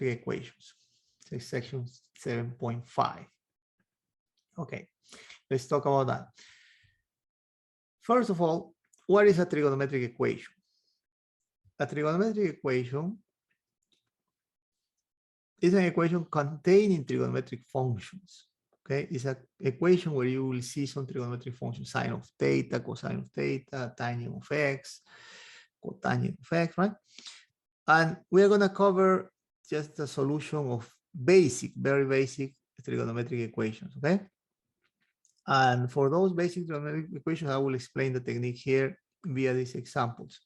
equations. So section 7.5. Okay, let's talk about that. First of all, what is a trigonometric equation? A trigonometric equation is an equation containing trigonometric functions. Okay, it's an equation where you will see some trigonometric functions: sine of theta, cosine of theta, tangent of x, cotangent of x, right? And we're going to cover just the solution of basic, very basic trigonometric equations, okay? And for those basic trigonometric equations, I will explain the technique here via these examples.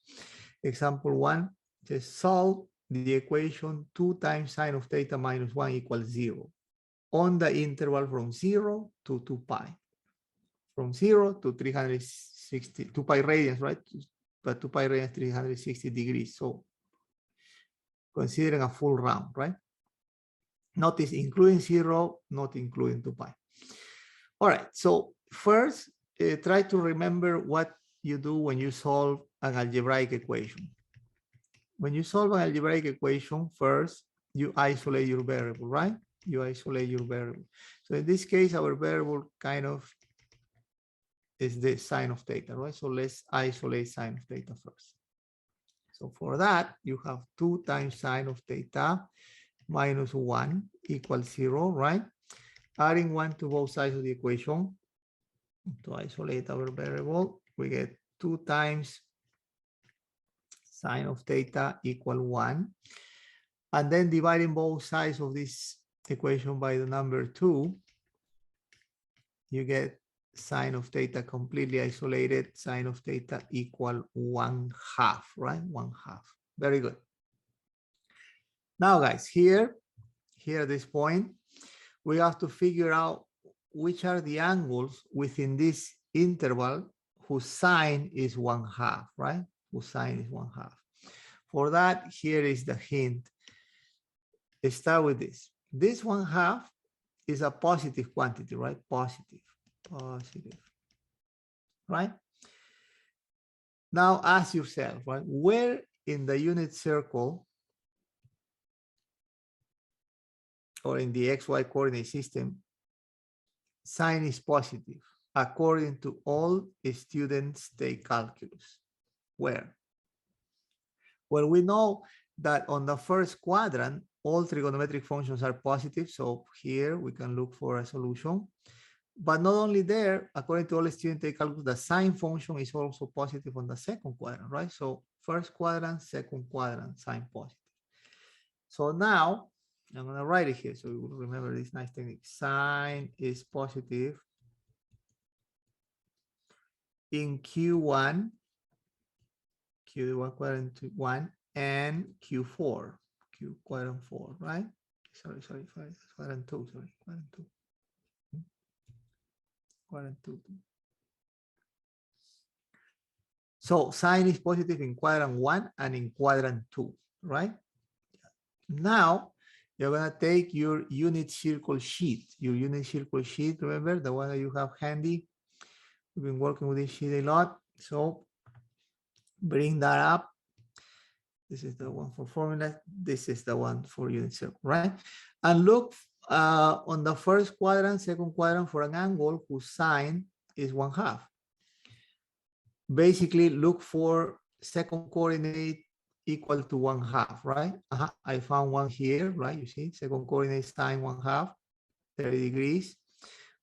Example 1, just solve the equation 2 times sine of theta minus 1 equals 0 on the interval from 0 to 2 pi. From 0 to 360, 2 pi radians, right? But 2 pi radians, 360 degrees. So considering a full round, right? Notice including 0, not including 2 pi. All right, so first, try to remember what you do when you solve an algebraic equation. When you solve an algebraic equation, first, you isolate your variable, right? You isolate your variable. So in this case, our variable kind of is the sine of theta, right? So let's isolate sine of theta first. So for that, you have 2 times sine of theta minus 1 equals 0, right? Adding 1 to both sides of the equation to isolate our variable, we get 2 times sine of theta equal 1. And then dividing both sides of this equation by the number 2, you get sine of theta completely isolated, sine of theta equal 1/2, right? 1/2. Very good. Now, guys, here at this point, we have to figure out which are the angles within this interval whose sine is 1/2, right? Whose sine is 1/2. For that, here is the hint. Let's start with this. This 1/2 is a positive quantity, right? Positive, right? Now ask yourself, right? Where in the unit circle or in the XY coordinate system, sine is positive, according to all students take calculus? Where? Well, we know that on the first quadrant, all trigonometric functions are positive. So here we can look for a solution. But not only there, according to all students take calculus, the sine function is also positive on the second quadrant, right? So first quadrant, second quadrant, sine positive. So now I'm going to write it here so you will remember this nice technique. Sine is positive in Q1, quadrant 1, and Q4, Q quadrant 4, right? Sorry, quadrant 2, sorry, quadrant 2. Quadrant 2. So sine is positive in quadrant 1 and in quadrant 2, right? Now, you're going to take your unit circle sheet. Your unit circle sheet, remember, the one that you have handy. We've been working with this sheet a lot. So bring that up. This is the one for formula. This is the one for unit circle, right? And look on the first quadrant, second quadrant for an angle whose sine is 1/2. Basically, look for second coordinate equal to 1/2, right? I found one here, right? You see, second coordinate sine 1/2, 30 degrees.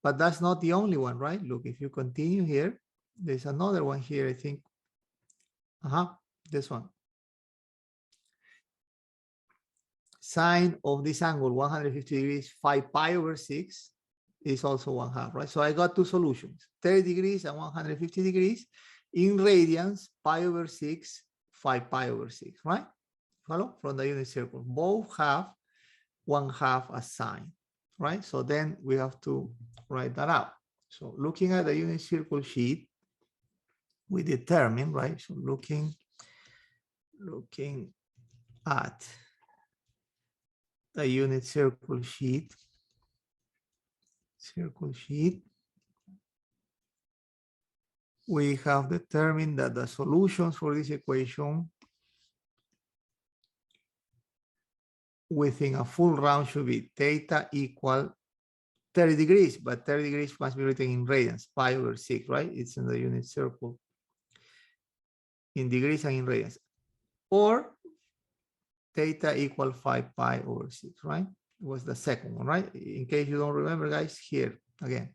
But that's not the only one, right? Look, if you continue here, there's another one here, I think. This one. Sine of this angle, 150 degrees, 5 pi over 6 is also 1/2, right? So I got two solutions, 30 degrees and 150 degrees. In radians, pi over 6, 5 pi over 6, right? Follow? From the unit circle. Both have 1/2 as sine, right? So then we have to write that out. So looking at the unit circle sheet, we determine, right? So looking at the unit circle sheet, we have determined that the solutions for this equation within a full round should be theta equal 30 degrees, but 30 degrees must be written in radians, pi over 6, right? It's in the unit circle in degrees and in radians. Or theta equal 5 pi over 6, right? It was the second one, right? In case you don't remember, guys, here again.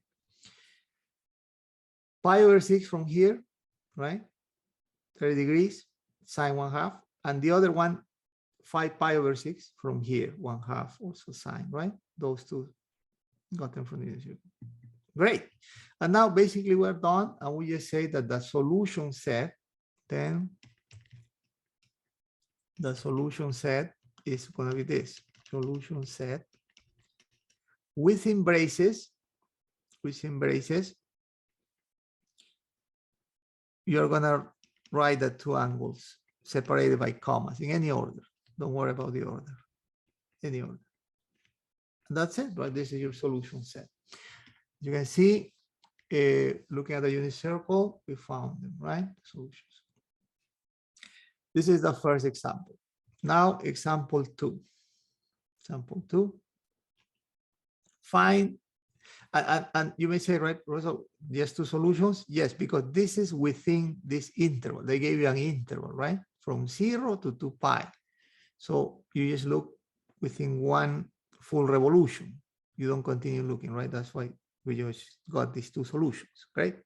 Pi over 6 from here, right? 30 degrees, sine 1/2. And the other one, 5 pi over 6 from here, 1/2 also sine, right? Those two got them from the unit circle. Great. And now basically we're done. And we just say that the solution set, then the solution set is going to be this. Solution set within braces, you're going to write the two angles separated by commas in any order. Don't worry about the order, any order. And that's it, right? This is your solution set. You can see, looking at the unit circle, we found them, right? Solutions. This is the first example. Now, example 2. Example 2. Find, and you may say, right, Rosa, just two solutions? Yes, because this is within this interval. They gave you an interval, right? From 0 to 2 pi. So you just look within one full revolution. You don't continue looking, right? That's why we just got these two solutions, right?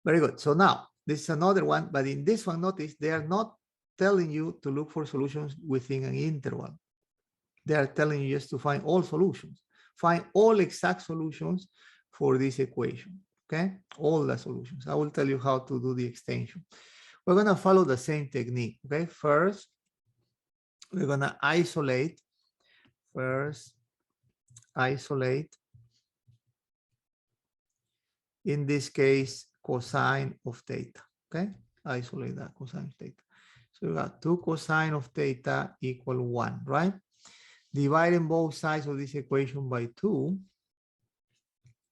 Very good. So now this is another one, but in this one, notice they are not telling you to look for solutions within an interval. They are telling you just to find all solutions, find all exact solutions for this equation, okay? All the solutions. I will tell you how to do the extension. We're going to follow the same technique, okay? First, we're going to isolate. First, isolate. In this case, cosine of theta, okay? Isolate that cosine of theta. So we got 2 cosine of theta equal 1, right? Dividing both sides of this equation by 2,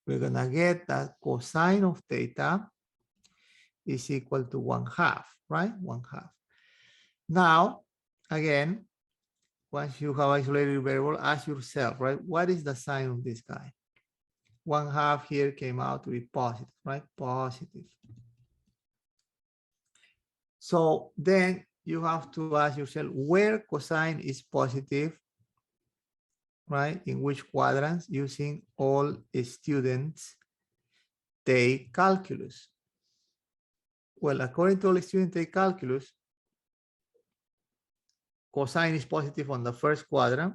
we're going to get that cosine of theta is equal to 1/2, right? 1/2. Now, again, once you have isolated the variable, ask yourself, right? What is the sign of this guy? 1/2 here came out to be positive, right? Positive. So then you have to ask yourself where cosine is positive, right? In which quadrants, using all students take calculus. Well, according to all students take calculus, cosine is positive on the first quadrant,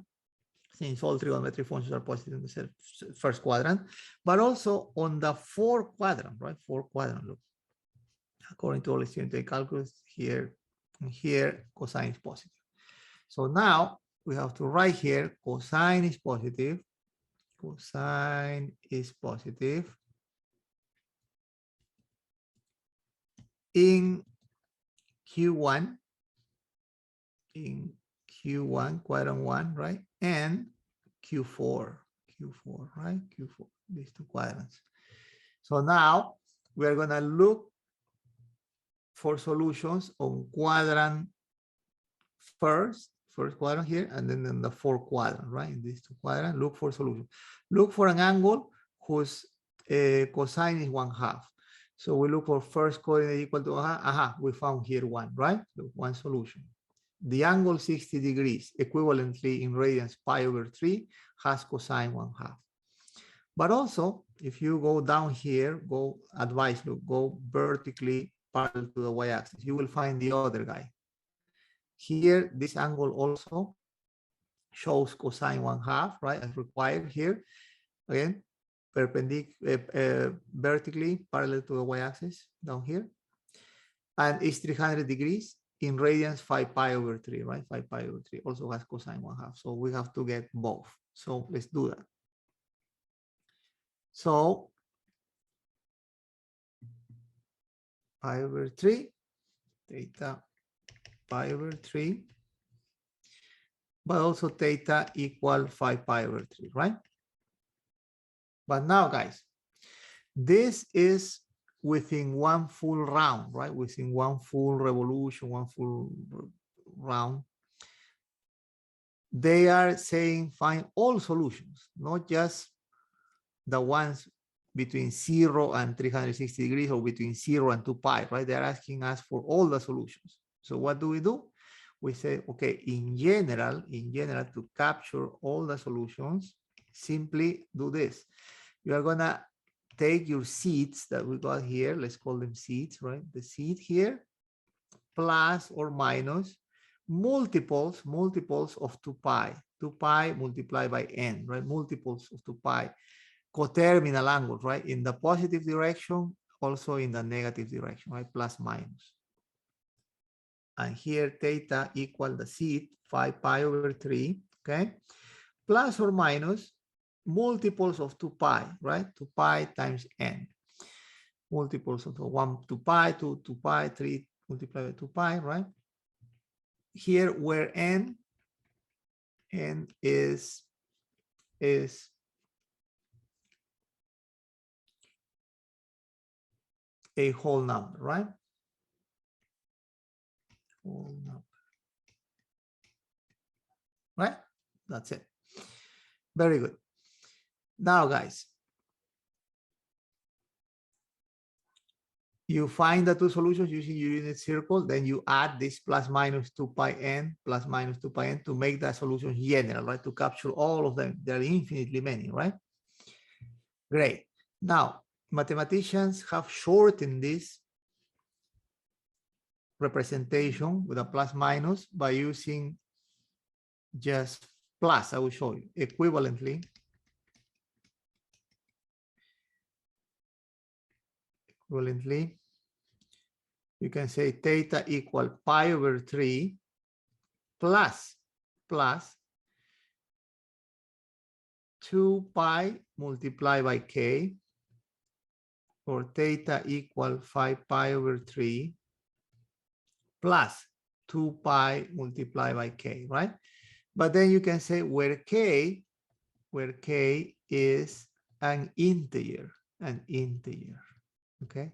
since all trigonometric functions are positive in the first quadrant, but also on the fourth quadrant, right? Fourth quadrant, look. According to all students take calculus, here and here, cosine is positive. So now we have to write here, cosine is positive. Cosine is positive in Q1, quadrant 1, right? And Q4, right? Q4, these two quadrants. So now we're going to look for solutions on quadrant first quadrant here, and then in the fourth quadrant, right? In these two quadrants, look for solution. Look for an angle whose cosine is 1/2. So we look for first coordinate equal to, we found here one, right? Look, one solution. The angle 60 degrees, equivalently in radians pi over 3, has cosine 1/2. But also, if you go down here, go vertically parallel to the y-axis, you will find the other guy. Here, this angle also shows cosine 1/2, right, as required here. Again, perpendicular, vertically parallel to the y-axis down here. And it's 300 degrees in radians 5 pi over 3, right? 5 pi over 3 also has cosine 1/2. So we have to get both. So let's do that. So pi over 3, theta pi over 3, but also theta equal 5 pi over 3, right? But now, guys, this is within one full round, right? Within one full revolution, one full round. they are saying find all solutions, not just the ones between 0 and 360 degrees or between 0 and 2 pi, right? They're asking us for all the solutions. So what do? We say, okay, in general, to capture all the solutions, simply do this. You are gonna take your seeds that we got here, let's call them seeds, right? The seed here, plus or minus multiples of 2 pi. 2 pi multiplied by n, right? Multiples of 2 pi. Coterminal angles, right? In the positive direction, also in the negative direction, right? Plus minus. And here theta equal the seed, 5 pi over 3, okay? Plus or minus multiples of 2 pi, right? 2 pi times n. Multiples of 1, 2 pi, 2, 2 pi, 3 multiplied by 2 pi, right? Here where n is a whole number, right? Whole number. Right? That's it. Very good. Now, guys, you find the two solutions using your unit circle, then you add this plus minus 2 pi n plus minus 2 pi n to make the solution general, right? To capture all of them. There are infinitely many, right? Great. Now, mathematicians have shortened this representation with a plus minus by using just plus. I will show you. Equivalently, you can say theta equal pi over 3 plus 2 pi multiplied by k, or theta equal 5 pi over 3 plus 2 pi multiplied by k, right? But then you can say where k is an integer, okay?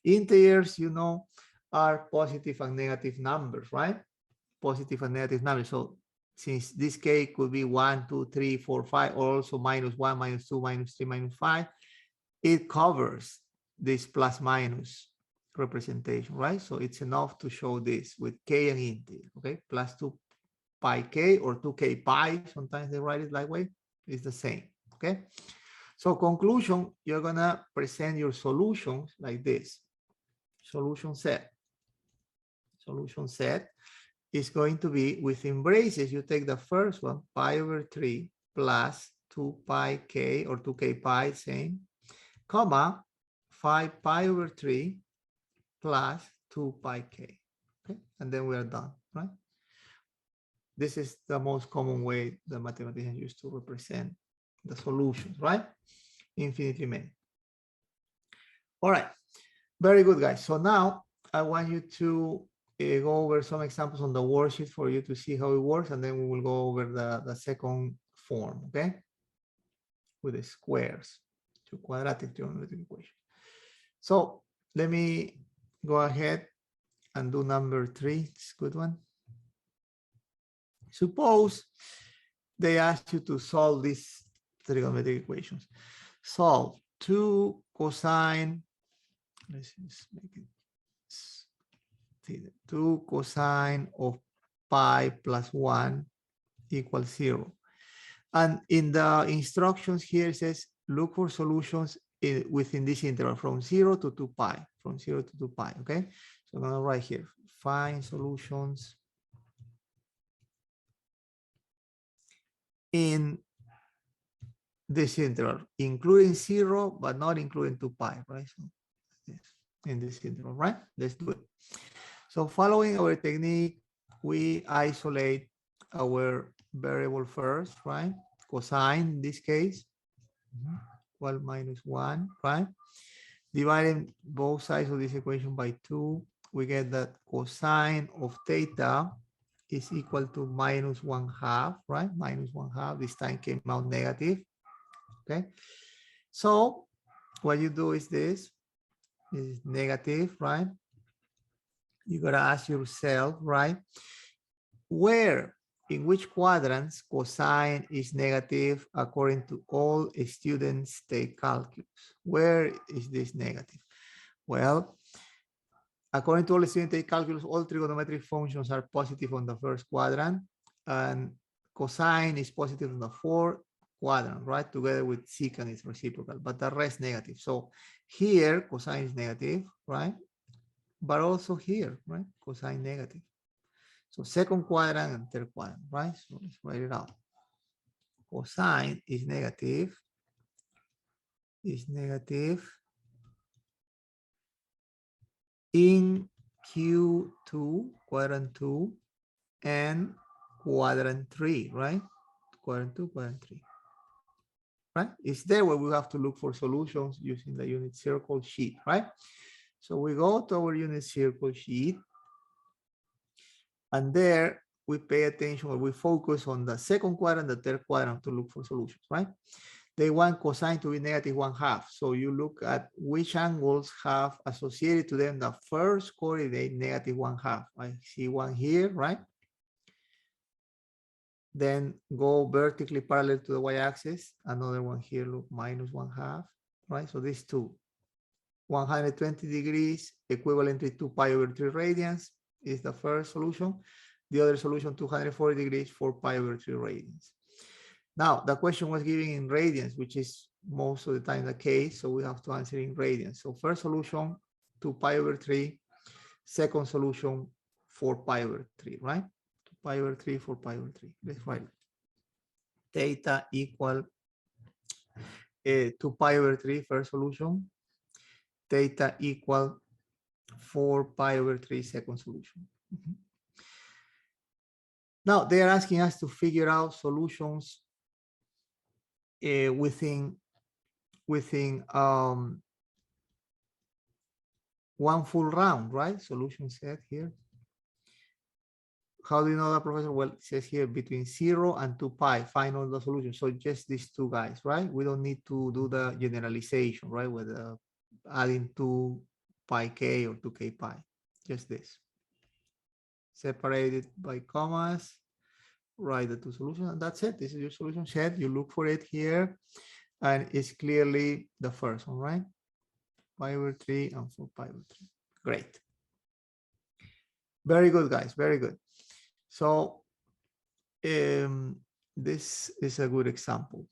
Integers, you know, are positive and negative numbers, right? Positive and negative numbers. So since this k could be 1, 2, 3, 4, 5, or also minus 1, minus 2, minus 3, minus 5, it covers this plus minus representation, right? So it's enough to show this with k and integer, okay? Plus 2 pi k or 2k pi, sometimes they write it that way, it's the same, okay? So conclusion, you're gonna present your solutions like this. Solution set is going to be within braces. You take the first one, pi over 3 plus 2 pi k or 2k pi, same, comma, 5 pi over 3 plus 2 pi k, okay? And then we are done, right? This is the most common way the mathematicians used to represent the solutions, right? Infinitely many. All right, very good, guys. So now I want you to go over some examples on the worksheet for you to see how it works, and then we will go over the second form, okay? With the squares to quadratic trigonometric equation. So let me go ahead and do number 3. It's a good one. Suppose they ask you to solve these trigonometric equations. Solve 2 cosine, let's just make it 2 cosine of pi plus 1 equals 0. And in the instructions here, it says look for solutions within this interval from 0 to 2 pi, okay? So I'm gonna write here, find solutions in this interval, including 0, but not including 2 pi, right? So in this interval, right? Let's do it. So following our technique, we isolate our variable first, right? Cosine in this case, 12 minus 1, right? Dividing both sides of this equation by 2, we get that cosine of theta is equal to minus 1/2, right? Minus 1/2, this time came out negative, okay? So what you do is this is negative, right? You gotta ask yourself, right? Where in which quadrants cosine is negative according to all students take calculus? Where is this negative? Well, according to all students take calculus, all trigonometric functions are positive on the first quadrant, and cosine is positive on the fourth quadrant, right? Together with secant is reciprocal, but the rest negative. So here cosine is negative, right? But also here, right? Cosine negative. So second quadrant and third quadrant, right? So let's write it out. Cosine is negative in Q2, quadrant 2, and quadrant 3, right? Quadrant 2, quadrant 3, right? It's there where we have to look for solutions using the unit circle sheet, right? So we go to our unit circle sheet, and there we pay attention, or we focus on the second quadrant, the third quadrant to look for solutions, right? They want cosine to be negative 1/2. So you look at which angles have associated to them the first coordinate negative 1/2. I see one here, right? Then go vertically parallel to the y-axis. Another one here, look, minus 1/2, right? So these two, 120 degrees equivalent to 2 pi over 3 radians is the first solution. The other solution, 240 degrees, 4 pi over 3 radians. Now, the question was given in radians, which is most of the time the case, so we have to answer in radians. So first solution, 2 pi over 3. Second solution, 4 pi over 3, right? 2 pi over 3, 4 pi over 3. Let's write it. Theta equal 2 pi over 3, first solution. Theta equal 4 pi over 3, second solution. Now, they are asking us to figure out solutions within one full round, right? Solution set here. How do you know that, Professor? Well, it says here between 0 and 2 pi, find all the solutions. So just these two guys, right? We don't need to do the generalization, right? With adding 2 pi k or 2k pi, just this. Separated by commas, write the two solutions, and that's it. This is your solution set. You look for it here, and it's clearly the first one, right? Pi over 3 and 4 pi over 3. Great. Very good, guys. Very good. So this is a good example.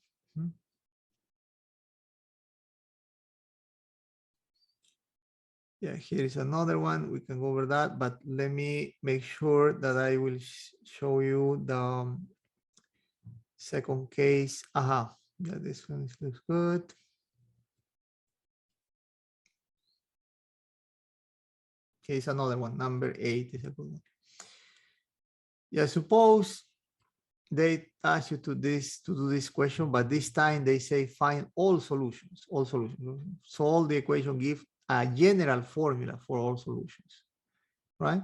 Yeah, here is another one. We can go over that, but let me make sure that I will show you the second case. Aha, yeah, this one looks good. Okay, it's another one. Number 8 is a good one. Yeah, suppose they ask you to do this question, but this time they say find all solutions, all solutions. Solve the equation, give a general formula for all solutions, right?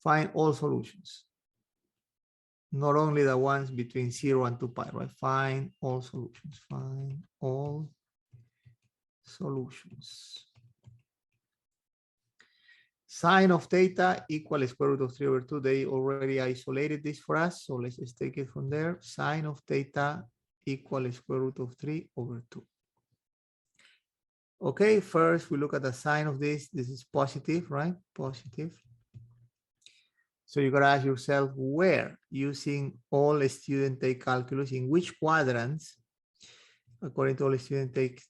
Find all solutions, not only the ones between 0 and 2 pi, right? Find all solutions, find all solutions. Sine of theta equal square root of 3 over 2. They already isolated this for us, so let's just take it from there. Sine of theta equal square root of 3 over 2. Okay, first we look at the sign of this. This is positive, right? Positive. So you gotta ask yourself where, using all student take calculus, in which quadrants, according to all student take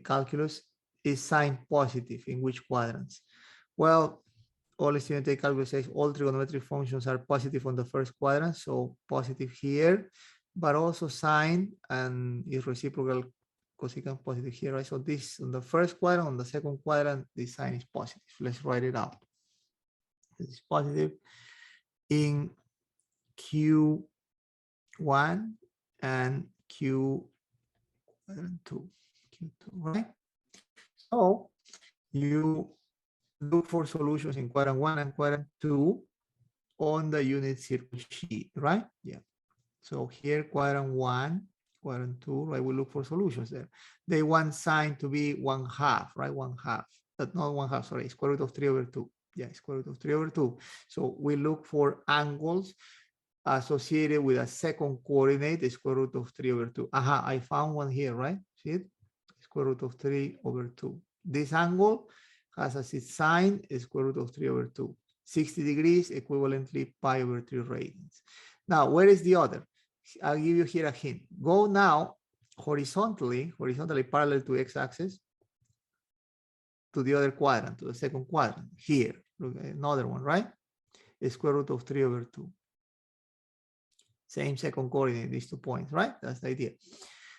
calculus, is sign positive, in which quadrants? Well, all student take calculus says all trigonometric functions are positive on the first quadrant, so positive here, but also sine and is reciprocal cosecant positive here, right? So this on the first quadrant, on the second quadrant, this sign is positive. Let's write it out. This is positive in Q1 and Q2, right? So you look for solutions in quadrant 1 and quadrant 2 on the unit circle sheet, right? Yeah. So here, quadrant 1, quadrant 2, right? We look for solutions there. They want sine to be 1/2, right? 1/2. But not 1/2, sorry, square root of 3 over 2. Yeah, square root of 3 over 2. So we look for angles associated with a second coordinate, the square root of 3 over 2. Aha, I found one here, right? See it? Square root of 3 over 2. This angle has as its sign a square root of 3 over 2. 60 degrees, equivalently pi over 3 radians. Now, where is the other? I'll give you here a hint. Go now horizontally parallel to x-axis to the other quadrant, to the second quadrant. Here, look, another one, right? A square root of 3 over 2. Same second coordinate, these 2 points, right? That's the idea.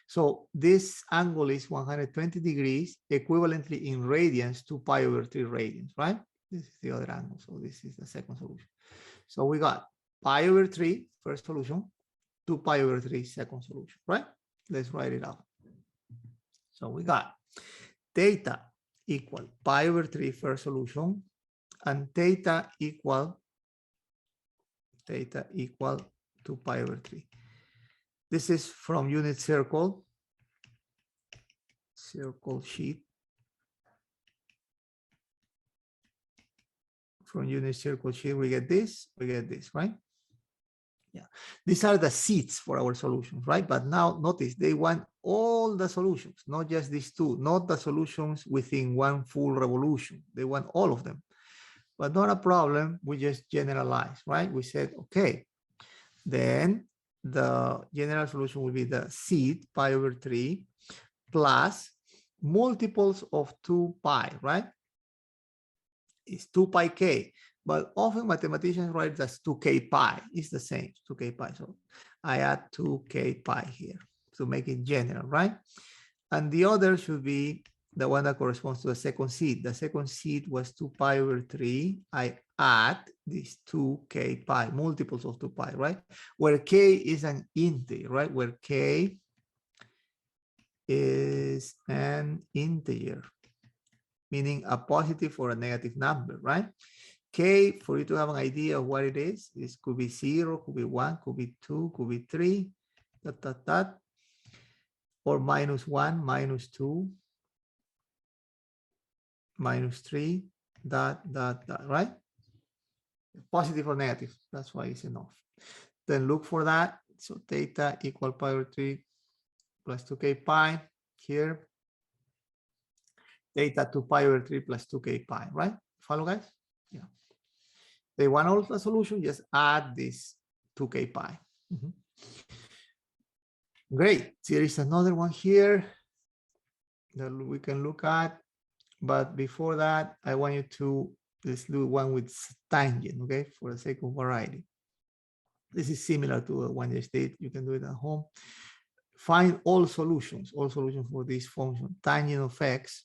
So this angle is 120 degrees, equivalently in radians to pi over 3 radians, right? This is the other angle. So this is the second solution. So we got pi over 3, first solution, 2 pi over 3, second solution, right? Let's write it out. So we got theta equal pi over 3, first solution, and theta equal 2 pi over 3. This is from unit circle sheet. From unit circle sheet, we get this, right? Yeah, these are the seeds for our solutions, right? But now notice they want all the solutions, not just these two, not the solutions within one full revolution. They want all of them, but not a problem. We just generalize, right? We said, okay, then the general solution will be the seed pi over 3 plus multiples of 2 pi, right? It's 2 pi k, but often mathematicians write it as 2k pi. It's the same, 2k pi. So I add 2k pi here to make it general, right? And the other should be the one that corresponds to the second seed. The second seed was 2 pi over 3. I add these 2k pi, multiples of 2 pi, right? Where k is an integer, right? Where k is an integer, meaning a positive or a negative number, right? K, for you to have an idea of what it is, this could be 0, could be 1, could be 2, could be 3, or minus 1, minus 2, minus 3, right? Positive or negative, that's why it's enough. Then look for that. So theta equal pi over 3 plus 2k pi here. Theta 2 pi over 3 plus 2k pi, right? Follow, guys? Yeah. They want all the solution, just add this 2k pi. Great. There is another one here that we can look at. But before that, I want you to let's do one with tangent, okay, for the sake of variety. This is similar to the one you did. You can do it at home. Find all solutions for this function. Tangent of x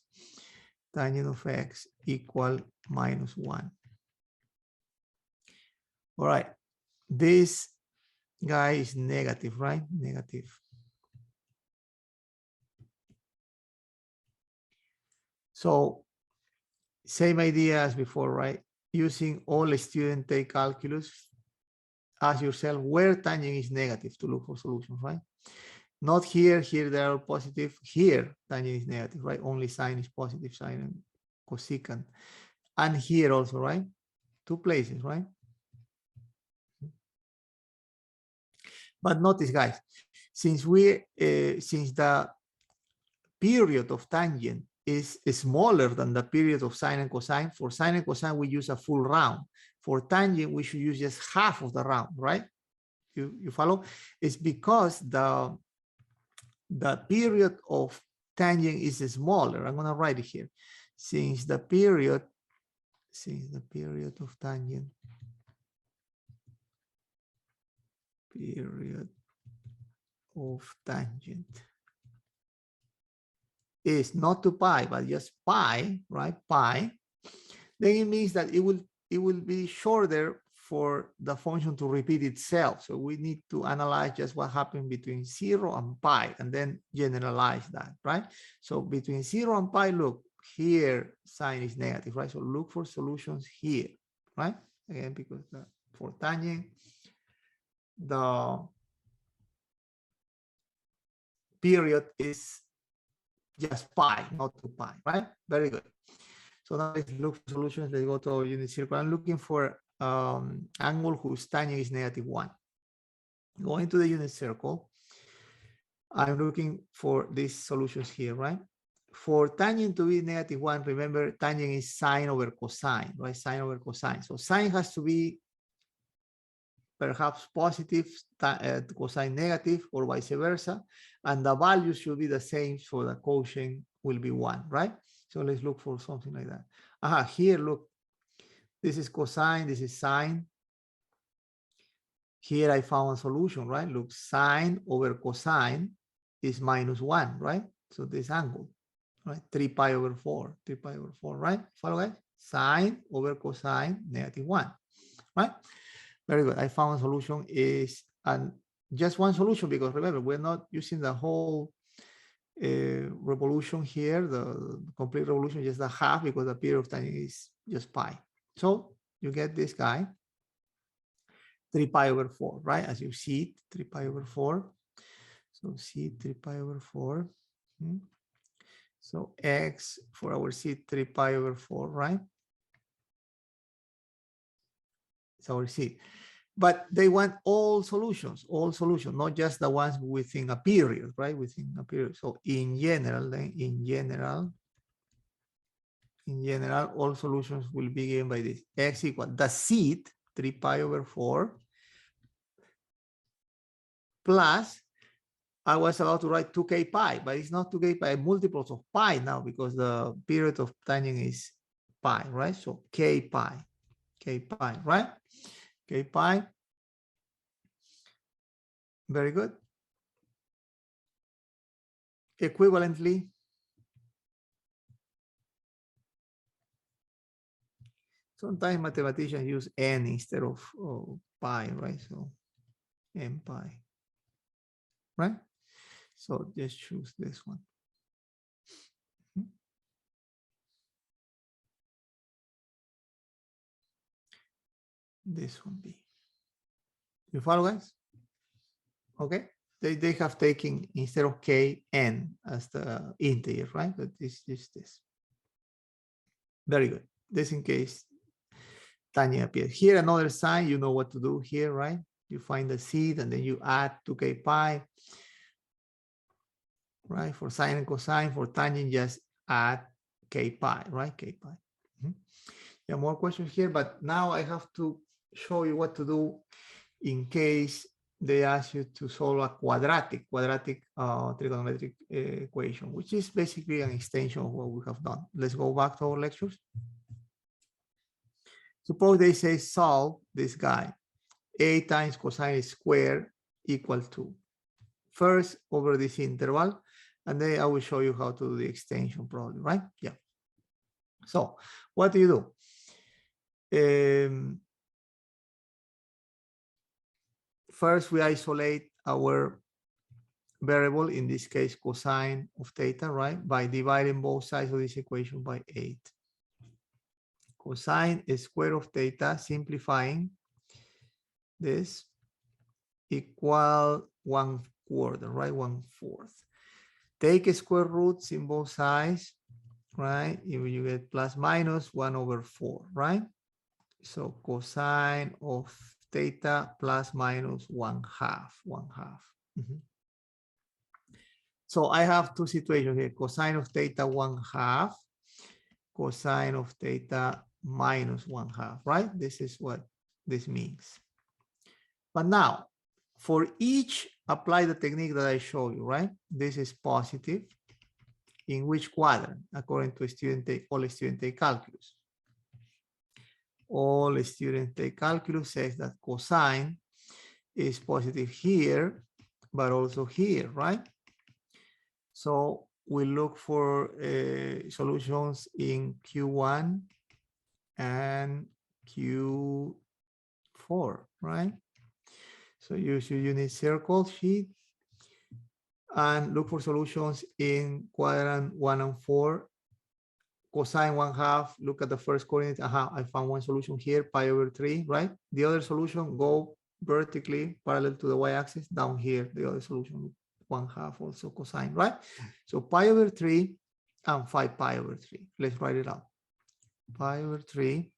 equal minus 1. All right. This guy is negative, right? Negative. So same idea as before, right? Using all student take calculus, ask yourself where tangent is negative to look for solutions, right? Not here, here they are positive, here tangent is negative, right? Only sine is positive, sine and cosecant. And here also, right? 2 places, right? But notice, guys, since the period of tangent is smaller than the period of sine and cosine, for sine and cosine we use a full round. For tangent we should use just half of the round, right? You follow? It's because the period of tangent is smaller. I'm gonna write it here. Since the period of tangent is not 2 pi, but just pi, right? Pi, then it means that it will be shorter for the function to repeat itself. So we need to analyze just what happened between 0 and pi and then generalize that, right? So between 0 and pi, look, here sine is negative, right? So look for solutions here, right? Again, because for tangent, the period is just pi, not 2 pi, right? Very good. So now let's look for solutions. Let's go to our unit circle. I'm looking for angle whose tangent is -1. Going to the unit circle, I'm looking for these solutions here, right? For tangent to be -1, remember tangent is sine over cosine, right? Sine over cosine. So sine has to be perhaps positive, cosine negative, or vice versa. And the values should be the same, so the quotient will be 1, right? So let's look for something like that. Here, look, this is cosine, this is sine. Here I found a solution, right? Look, sine over cosine is -1, right? So this angle, right? 3 pi over 4, 3 pi over 4, right? Follow, guys? Sine over cosine, -1, right? Very good. I found a solution is just one solution, because remember, we're not using the whole revolution here, the complete revolution, just the half, because the period of time is just pi. So you get this guy, 3 pi over 4, right? As you see it, 3 pi over 4. So see 3 pi over 4. So x for our seed, 3 pi over 4, right? It's our seed. But they want all solutions, not just the ones within a period, right? Within a period. So in general, then in general, all solutions will be given by this. X equal the seed, 3 pi over 4, plus, I was about to write 2k pi, but it's not 2k pi, multiples of pi now, because the period of tangent is pi, right? So k pi, right? K pi. Very good. Equivalently, sometimes mathematicians use n instead of pi, right? So n pi, right? So just choose this one. This one B. You follow, guys? Okay. They have taken, instead of k, n as the integer, right? But this is this. Very good. This in case tangent appears. Here, another sign, you know what to do here, right? You find the seed and then you add 2k pi, right? For sine and cosine, for tangent, just add k pi, right? K pi. Yeah, more questions here, but now I have to show you what to do in case they ask you to solve a quadratic trigonometric equation, which is basically an extension of what we have done. Let's go back to our lectures. Suppose they say solve this guy, a times cosine squared equal to, first over this interval, and then I will show you how to do the extension problem, right? Yeah. So what do you do? First, we isolate our variable, in this case, cosine of theta, right? By dividing both sides of this equation by 8. Cosine square of theta, simplifying this, equal 1/4, right? 1/4. Take square roots in both sides, right? You get plus minus 1/4, right? So cosine of theta plus minus 1/2. So I have two situations here, cosine of theta 1/2, cosine of theta minus 1/2, right? This is what this means. But now, for each, apply the technique that I showed you, right? This is positive. In which quadrant? According to all students take calculus. All students take calculus says that cosine is positive here, but also here, right? So we look for solutions in Q1 and Q4, right? So use your unit circle sheet and look for solutions in quadrant 1 and 4. Cosine 1/2, look at the first coordinate. I found one solution here, pi over 3, right? The other solution, go vertically parallel to the y-axis, down here, the other solution, 1/2 also cosine, right? So pi over 3 and 5 pi over 3. Let's write it out. Pi over 3,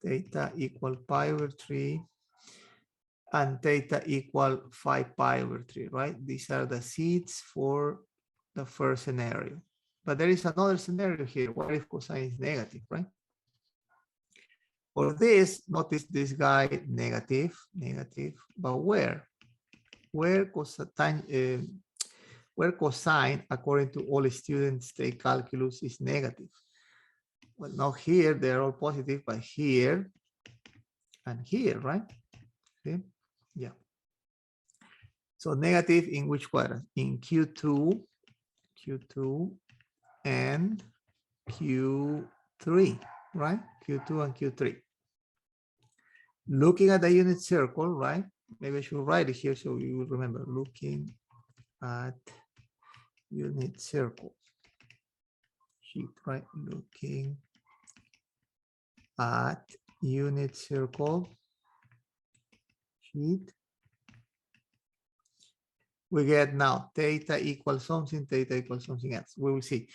theta equal pi over 3, and theta equal 5 pi over 3, right? These are the seeds for the first scenario. But there is another scenario here. What if cosine is negative, right? For this, notice this guy negative, but where? Where cosine, according to all students take calculus, is negative. Well, not here, they're all positive, but here and here, right? Okay. Yeah. So negative in which quadrant? In Q2 and Q3, right? Q2 and Q3. Looking at the unit circle, right? Maybe I should write it here so you will remember. Looking at unit circle sheet, right? Looking at unit circle sheet. We get now theta equals something, theta equals something else. We will see.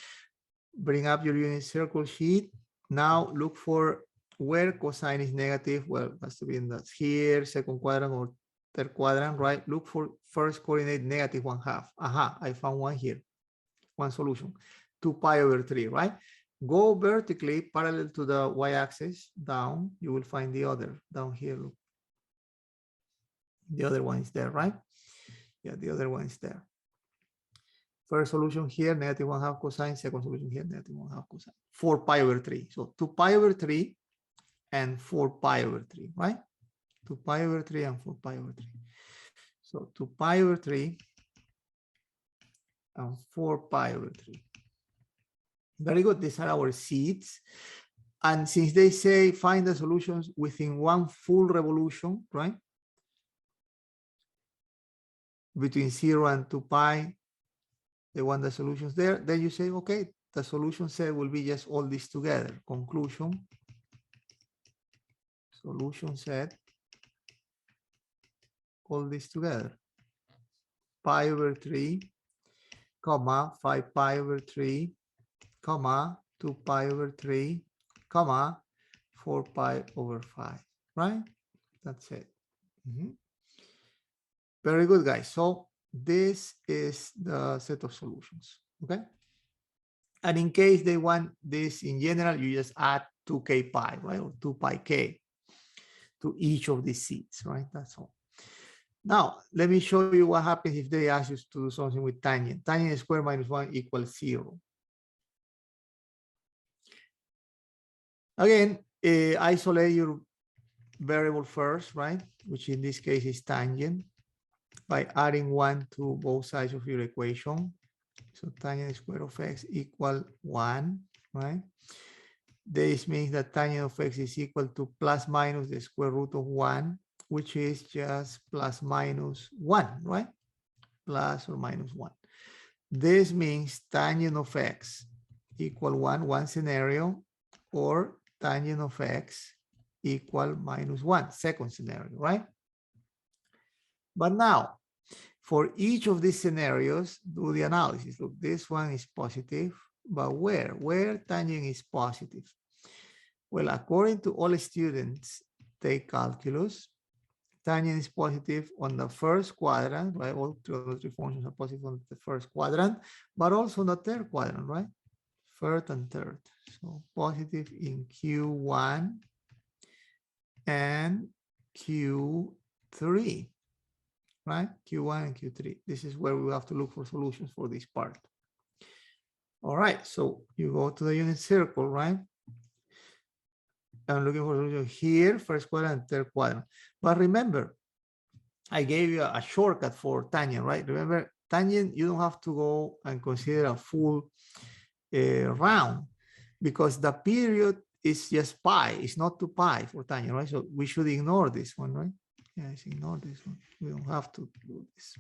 Bring up your unit circle sheet. Now look for where cosine is negative. Well, it has to be in the here, second quadrant or third quadrant, right? Look for first coordinate negative 1/2. Aha, I found one here. One solution. 2 pi over 3, right? Go vertically parallel to the y-axis down. You will find the other down here. Look. The other one is there, right? Yeah, the other one is there. First solution here, negative 1/2 cosine. Second solution here, negative 1/2 cosine. 4 pi over 3. So 2 pi over 3 and 4 pi over 3, right? 2 pi over 3 and 4 pi over 3. So 2 pi over 3 and 4 pi over 3. Very good. These are our seeds. And since they say find the solutions within one full revolution, right? Between 0 and 2 pi, they want the solutions there. Then you say, okay, the solution set will be just all this together. Conclusion, solution set, all this together. Pi over 3, comma, 5 pi over 3, comma, 2 pi over 3, comma, 4 pi over 5, right? That's it. Very good, guys. So this is the set of solutions, okay? And in case they want this in general, you just add 2k pi, right? Or 2 pi k to each of these seeds, right? That's all. Now, let me show you what happens if they ask you to do something with tangent. Tangent squared minus 1 equals 0. Again, isolate your variable first, right? Which in this case is tangent, by adding 1 to both sides of your equation. So tangent square of x equal 1, right? This means that tangent of x is equal to plus minus the square root of 1, which is just plus minus 1, right? Plus or minus 1. This means tangent of x equal 1, one scenario, or tangent of x equal minus 1, second scenario, right? But now, for each of these scenarios, do the analysis. Look, this one is positive, but where? Where tangent is positive? Well, according to all students take calculus, tangent is positive on the first quadrant, right? All trigonometric functions are positive on the first quadrant, but also on the third quadrant, right? First and third. So positive in Q1 and Q3. Right? Q1 and Q3. This is where we have to look for solutions for this part. All right, so you go to the unit circle, right? I'm looking for solution here, first quadrant, third quadrant. But remember, I gave you a shortcut for tangent, right? Remember, tangent, you don't have to go and consider a full round, because the period is just pi. It's not 2 pi for tangent, right? So we should ignore this one, right? Yes, ignore this one. We don't have to do this.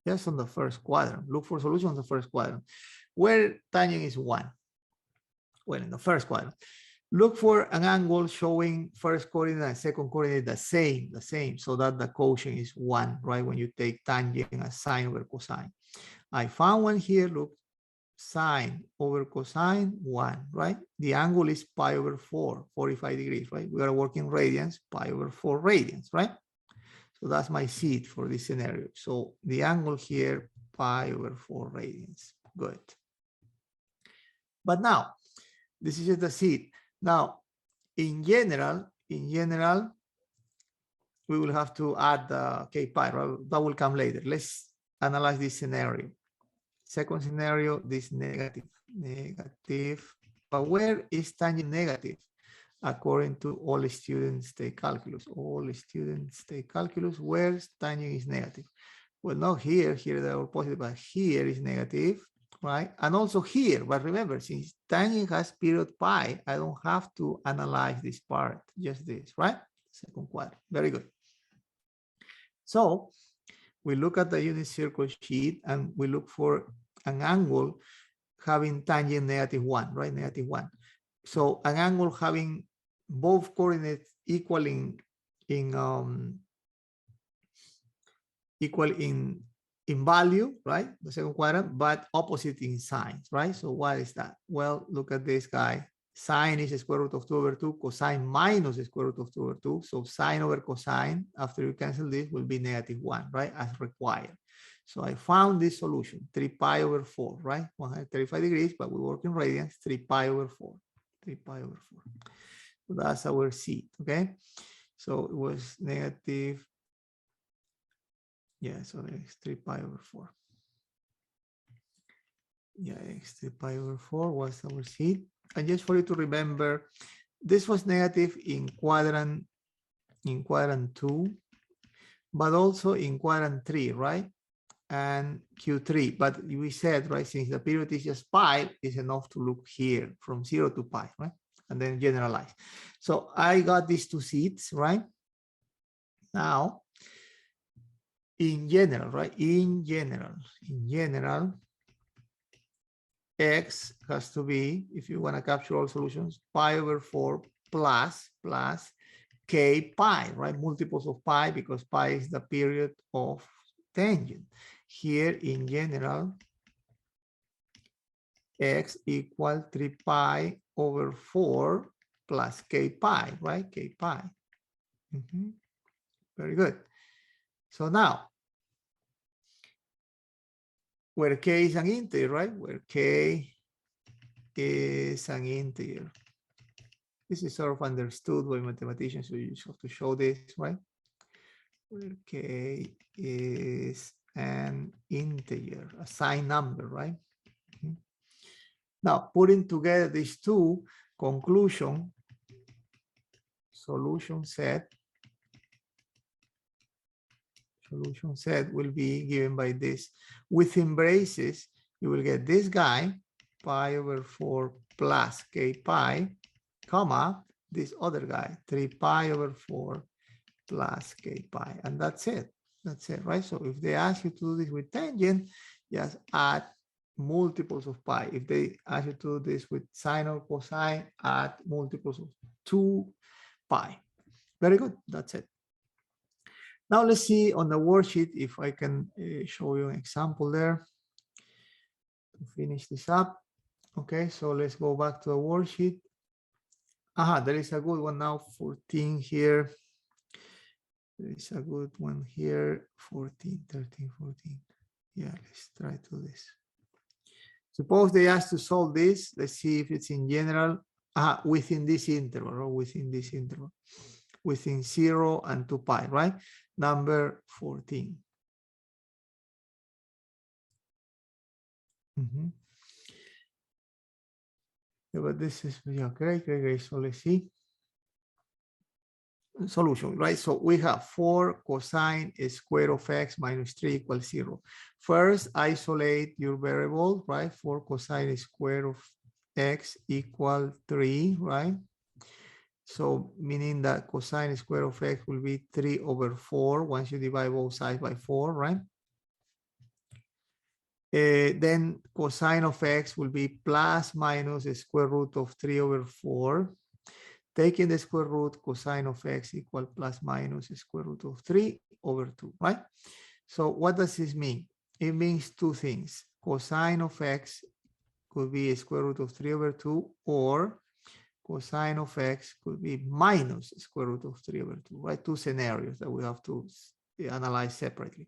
Just on the first quadrant. Look for solution on the first quadrant. Where tangent is 1. Well, in the first quadrant. Look for an angle showing first coordinate and second coordinate the same, so that the quotient is 1, right? When you take tangent as sine over cosine. I found one here, look, sine over cosine 1, right? The angle is pi over 4, 45 degrees, right? We are working radians, pi over 4 radians, right? So that's my seat for this scenario. So the angle here, pi over 4 radians. Good. But now, this is just the seat. Now, in general, we will have to add the k pi, right? That will come later. Let's analyze this scenario. Second scenario, this negative. But where is tangent negative? According to all students take calculus. All students take calculus. Where tangent is negative? Well, not here. Here they are positive, but here is negative, right? And also here. But remember, since tangent has period pi, I don't have to analyze this part. Just this, right? Second quadrant. Very good. So we look at the unit circle sheet and we look for an angle having tangent -1, right? -1. So an angle having both coordinates equal in value, right? The second quadrant, but opposite in signs, right? So what is that? Well, look at this guy. Sine is square root of 2 over 2, cosine minus square root of 2 over 2. So sine over cosine, after you cancel this, will be -1, right? As required. So I found this solution, 3 pi over 4, right? 135 degrees, but we work in radians, 3 pi over 4. 3 pi over 4. So that's our seat, okay? So it was negative. Yeah, so it's 3 pi over 4. Yeah, x 3 pi over 4 was our seat. And just for you to remember, this was negative in quadrant 2, but also in quadrant 3, right? And Q3. But we said, right, since the period is just pi, it's enough to look here from 0 to pi, right? And then generalize. So I got these two seats, right? Now, in general, right? In general, x has to be, if you want to capture all solutions, pi over 4 plus k pi, right? Multiples of pi, because pi is the period of tangent. Here in general, x equal 3 pi over 4 plus k pi, right? K pi. Very good. So now, where k is an integer, right? Where k is an integer. This is sort of understood by mathematicians, so you just have to show this, right? Where k is an integer, a signed number, right? Now, putting together these two, solution set will be given by this. Within braces, you will get this guy, pi over 4 plus k pi, comma, this other guy, 3 pi over 4 plus k pi. And that's it. That's it, right? So if they ask you to do this with tangent, just add multiples of pi. If they ask you to do this with sine or cosine, add multiples of 2 pi. Very good. That's it. Now let's see on the worksheet if I can show you an example there to finish this up. Okay, so let's go back to the worksheet. There is a good one now, 14 here. There is a good one here, 14, 13, 14. Yeah, let's try to do this. Suppose they ask to solve this. Let's see if it's in general. Within this interval, or within 0 and 2 pi, right? Number 14. Yeah, but this is, yeah, great. So let's see. Solution, right? So we have 4 cosine square of x minus 3 equals 0. First, isolate your variable, right? 4 cosine square of x equal 3, right? So meaning that cosine square of x will be 3 over 4 once you divide both sides by 4, right? Then cosine of x will be plus minus the square root of 3 over 4. Taking the square root, cosine of x equal plus minus the square root of 3 over 2, right? So what does this mean? It means two things. Cosine of x could be square root of 3 over 2, or cosine of x could be minus square root of 3 over 2, right? Two scenarios that we have to analyze separately.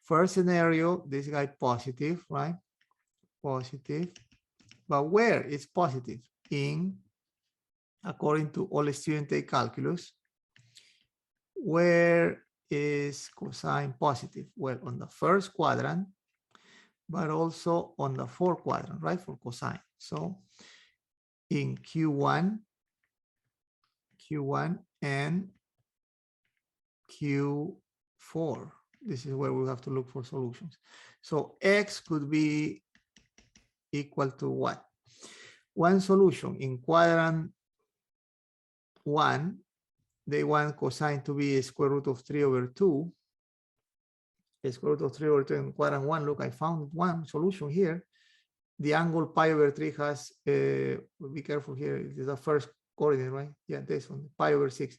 First scenario, this guy positive, right? Positive. But where it's positive? In, according to all students take calculus, where is cosine positive? Well, on the first quadrant, but also on the fourth quadrant, right? For cosine. So in Q1 and Q4. This is where we have to look for solutions. So x could be equal to what? One solution in quadrant 1, they want cosine to be a square root of 3 over 2. A square root of 3 over 2 in quadrant 1. Look, I found one solution here. The angle pi over 3 has, be careful here, it is the first coordinate, right? Yeah, this one, pi over 6.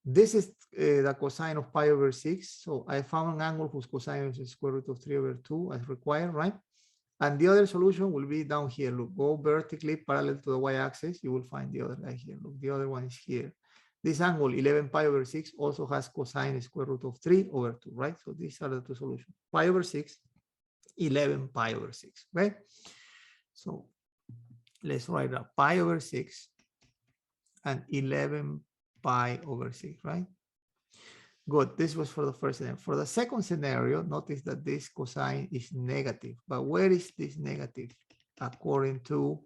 This is the cosine of pi over 6. So I found an angle whose cosine is square root of 3 over 2 as required, right? And the other solution will be down here. Look, go vertically parallel to the y-axis. You will find the other guy here. Look, the other one is here. This angle, 11 pi over 6, also has cosine square root of 3 over 2, right? So these are the two solutions. Pi over 6, 11 pi over 6, right? So let's write out pi over 6 and 11 pi over 6, right? Good. This was for the first scenario. For the second scenario, notice that this cosine is negative. But where is this negative? According to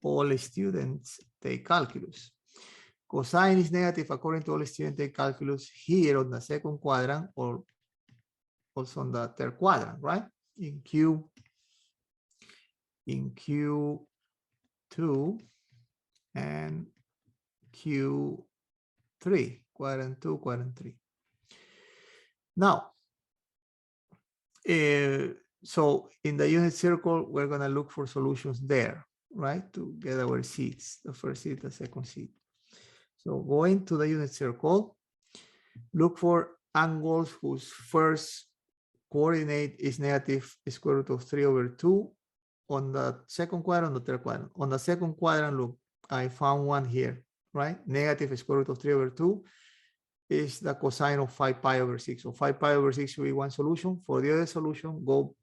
all students take calculus. Cosine is negative according to all students take calculus here on the second quadrant, or also on the third quadrant, right? In Q2 and Q3, quadrant 2, quadrant 3. Now, so in the unit circle, we're going to look for solutions there, right? To get our seeds, the first seed, the second seed. So going to the unit circle, look for angles whose first coordinate is negative square root of 3 over 2 on the second quadrant, the third quadrant. On the second quadrant, look, I found one here, right? Negative square root of 3 over 2 is the cosine of 5 pi over 6. So 5 pi over 6 will be one solution. For the other solution, go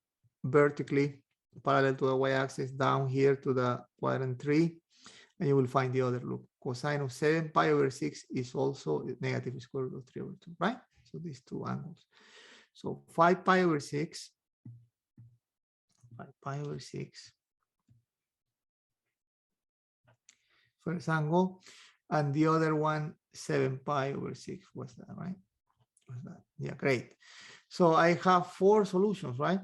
vertically parallel to the y-axis down here to the quadrant 3, and you will find the other. Look, cosine of 7 pi over 6 is also negative square root of 3 over 2, right? So these two angles. So 5 pi over 6, 5 pi over 6, first angle, and the other one, 7 pi over 6. What's that, right? What's that? Yeah, great. So I have 4 solutions, right?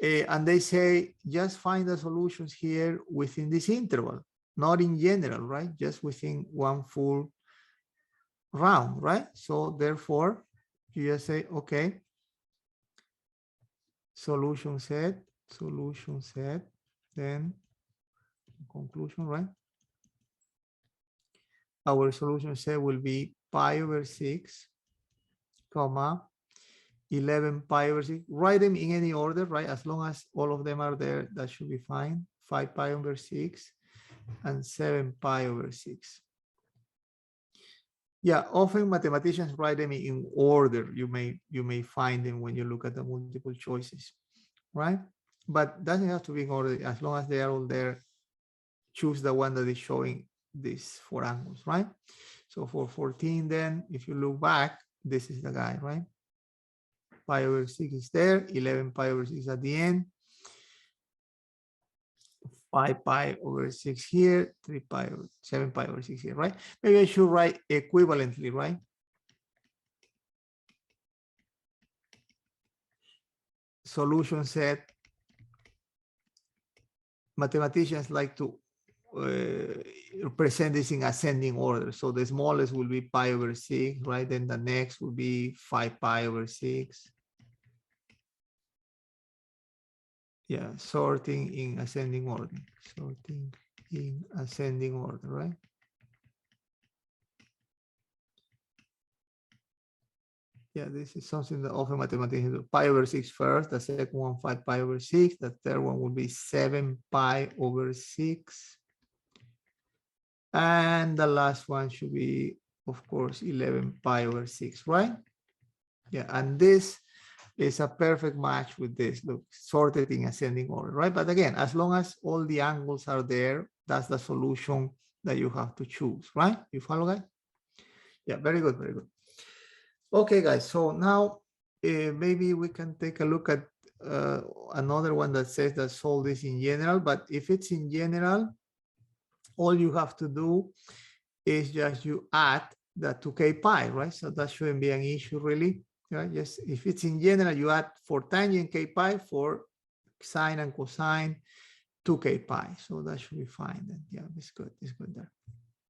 And they say just find the solutions here within this interval, not in general, right? Just within one full round, right? So therefore, you just say, okay, solution set, then conclusion, right? Our solution set will be pi over 6, comma, 11 pi over 6. Write them in any order, right? As long as all of them are there, that should be fine. 5 pi over 6 and 7 pi over 6. Yeah, often mathematicians write them in order. You may find them when you look at the multiple choices, right? But doesn't have to be in order. As long as they are all there, choose the one that is showing these 4 angles, right? So for 14, then, if you look back, this is the guy, right? Pi over 6 is there, 11 pi over 6 at the end, 5 pi over 6 here, 3 pi over 7 pi over 6 here, right? Maybe I should write equivalently, right? Solution set. Mathematicians like to present this in ascending order. So the smallest will be pi over 6, right? Then the next will be 5 pi over 6. Yeah, sorting in ascending order. Sorting in ascending order, right? Yeah, this is something that often mathematicians do. Pi over 6 first, the second one 5 pi over 6, the third one will be 7 pi over 6. And the last one should be, of course, 11 pi over 6, right? Yeah, and this is a perfect match with this. Look, sorted in ascending order, right? But again, as long as all the angles are there, that's the solution that you have to choose, right? You follow, guys? Yeah, very good, very good. Okay, guys, so now maybe we can take a look at another one that says that solve this in general, but if it's in general, all you have to do is just you add the 2k pi, right? So that shouldn't be an issue really, right? Just if it's in general, you add for tangent k pi, for sine and cosine 2k pi. So that should be fine then. Yeah, it's good there.